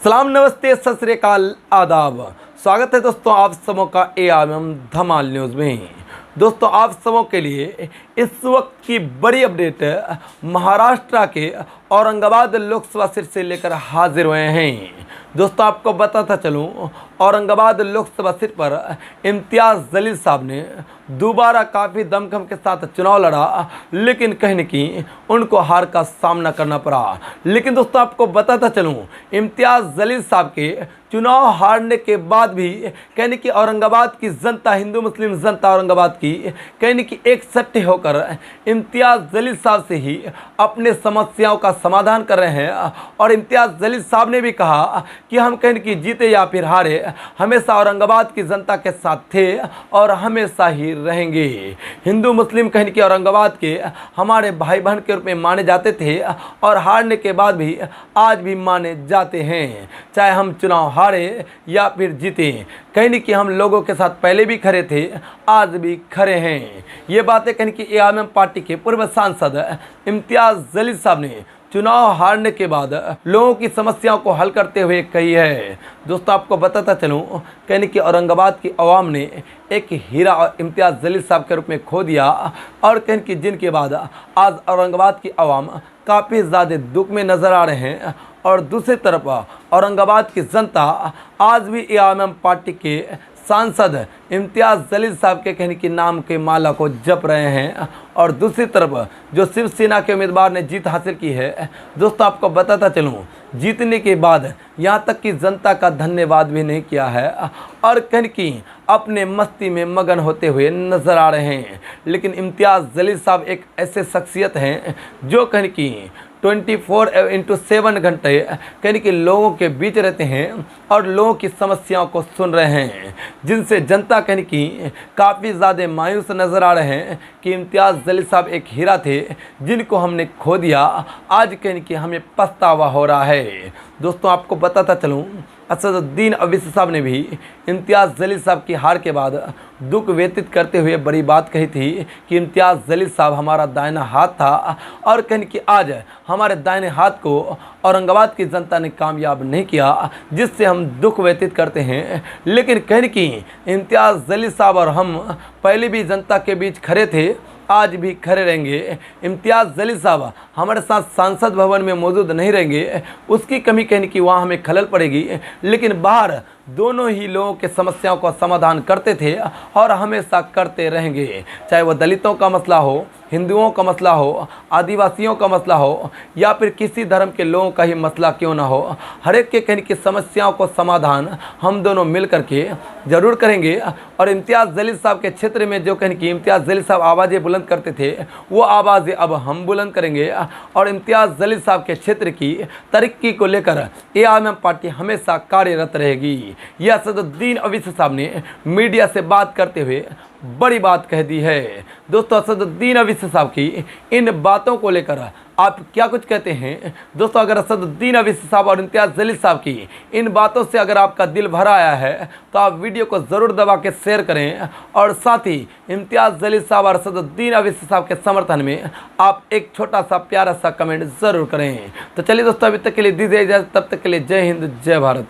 सलाम, नमस्ते, सत श्री अकाल, आदाब। स्वागत है दोस्तों आप सबों का एआईएम धमाल न्यूज़ में। दोस्तों आप सबों के लिए इस वक्त की बड़ी अपडेट महाराष्ट्र के औरंगाबाद लोकसभा सीट से लेकर हाजिर हुए हैं। दोस्तों आपको बताता चलूं, औरंगाबाद लोकसभा सीट पर इम्तियाज़ जलील साहब ने दोबारा काफ़ी दमखम के साथ चुनाव लड़ा, लेकिन कहीं न कहीं उनको हार का सामना करना पड़ा। लेकिन दोस्तों आपको बताता चलूं, इम्तियाज़ जलील साहब के चुनाव हारने के बाद भी कहीं कि औरंगाबाद की जनता, हिंदू मुस्लिम जनता औरंगाबाद की कहीं कि एक सट्टे होकर इम्तियाज़ जलील साहब से ही अपने समस्याओं का समाधान कर रहे हैं। और इम्तियाज़ जलील साहब ने भी कहा कि हम कहीं कि जीते या फिर हारे, हमेशा औरंगाबाद की जनता के साथ थे और हमेशा ही रहेंगे। हिंदू मुस्लिम कहीं कि औरंगाबाद के हमारे भाई बहन के रूप में माने जाते थे और हारने के बाद भी आज भी माने जाते हैं। चाहे हम चुनाव हारे या फिर जीते, कहीं नहीं कि हम लोगों के साथ पहले भी खड़े थे, आज भी खड़े हैं। ये बातें कहीं कि एआईएम पार्टी के पूर्व सांसद इम्तियाज़ जलील साहब ने चुनाव हारने के बाद लोगों की समस्याओं को हल करते हुए कही है। दोस्तों आपको बताता चलूँ, कहीं कि औरंगाबाद की आवाम ने एक हीरा इम्तियाज़ जलील साहब के रूप में खो दिया और कहीं कि जिनके बाद आज औरंगाबाद की आवाम काफ़ी ज़्यादा दुख में नज़र आ रहे हैं। और दूसरी तरफ औरंगाबाद की जनता आज भी एआईएम पार्टी के सांसद इम्तियाज़ जलील साहब के कहने की नाम के माला को जप रहे हैं। और दूसरी तरफ जो शिवसेना के उम्मीदवार ने जीत हासिल की है, दोस्तों आपको बताता चलूँ, जीतने के बाद यहाँ तक कि जनता का धन्यवाद भी नहीं किया है और कहीं कि अपने मस्ती में मगन होते हुए नज़र आ रहे हैं। लेकिन इम्तियाज़ जलील साहब एक ऐसे शख्सियत हैं जो कहीं कि 24/7 घंटे कहीं कि लोगों के बीच रहते हैं और लोगों की समस्याओं को सुन रहे हैं, जिनसे जनता कहीं कि काफ़ी ज़्यादा मायूस नज़र आ रहे हैं कि इम्तियाज़ जलील साहब एक हीरा थे जिनको हमने खो दिया। आज कहीं कि हमें पछतावा हो रहा है। दोस्तों आपको बताता चलूँ, असदुद्दीन अवैसी साहब ने भी इम्तियाज़ जलील साहब की हार के बाद दुख व्यतीत करते हुए बड़ी बात कही थी कि इम्तियाज़ जलील साहब हमारा दाहिना हाथ था और कहीं कि आज हमारे दाहिने हाथ को औरंगाबाद की जनता ने कामयाब नहीं किया, जिससे हम दुख व्यतीत करते हैं। लेकिन कहीं कि इम्तियाज़ जलील साहब और हम पहले भी जनता के बीच खड़े थे, आज भी खड़े रहेंगे। इम्तियाज़ जलील साहब हमारे साथ सांसद भवन में मौजूद नहीं रहेंगे, उसकी कमी कहने की वहाँ हमें खलल पड़ेगी, लेकिन बाहर दोनों ही लोगों के समस्याओं का समाधान करते थे और हमेशा करते रहेंगे। चाहे वो दलितों का मसला हो, हिंदुओं का मसला हो, आदिवासियों का मसला हो या फिर किसी धर्म के लोगों का ही मसला क्यों ना हो, हर एक के कहने की समस्याओं को समाधान हम दोनों मिल करके ज़रूर करेंगे। और इम्तियाज़ जलील साहब के क्षेत्र में जो कहने की इम्तियाज़ जलील साहब आवाज़ें बुलंद करते थे, वो आवाज़ें अब हम बुलंद करेंगे। और इम्तियाज़ जलील साहब के क्षेत्र की तरक्की को लेकर एआईएम पार्टी हमेशा कार्यरत रहेगी। यह असदुद्दीन अवैसी साहब ने मीडिया से बात करते हुए बड़ी बात कह दी है। दोस्तों असदुद्दीन अवैसी साहब की इन बातों को लेकर आप क्या कुछ कहते हैं? दोस्तों अगर असदुद्दीन अवैसी साहब और इम्तियाज़ जलील साहब की इन बातों से अगर आपका दिल भरा आया है तो आप वीडियो को ज़रूर दबा के शेयर करें और साथ ही इम्तियाज़ जलील साहब और असदुद्दीन अवैसी साहब के समर्थन में आप एक छोटा सा प्यारा सा कमेंट ज़रूर करें। तो चलिए दोस्तों, अभी तक के लिए दीजिए इजाज़त, तब तक के लिए जय हिंद, जय भारत।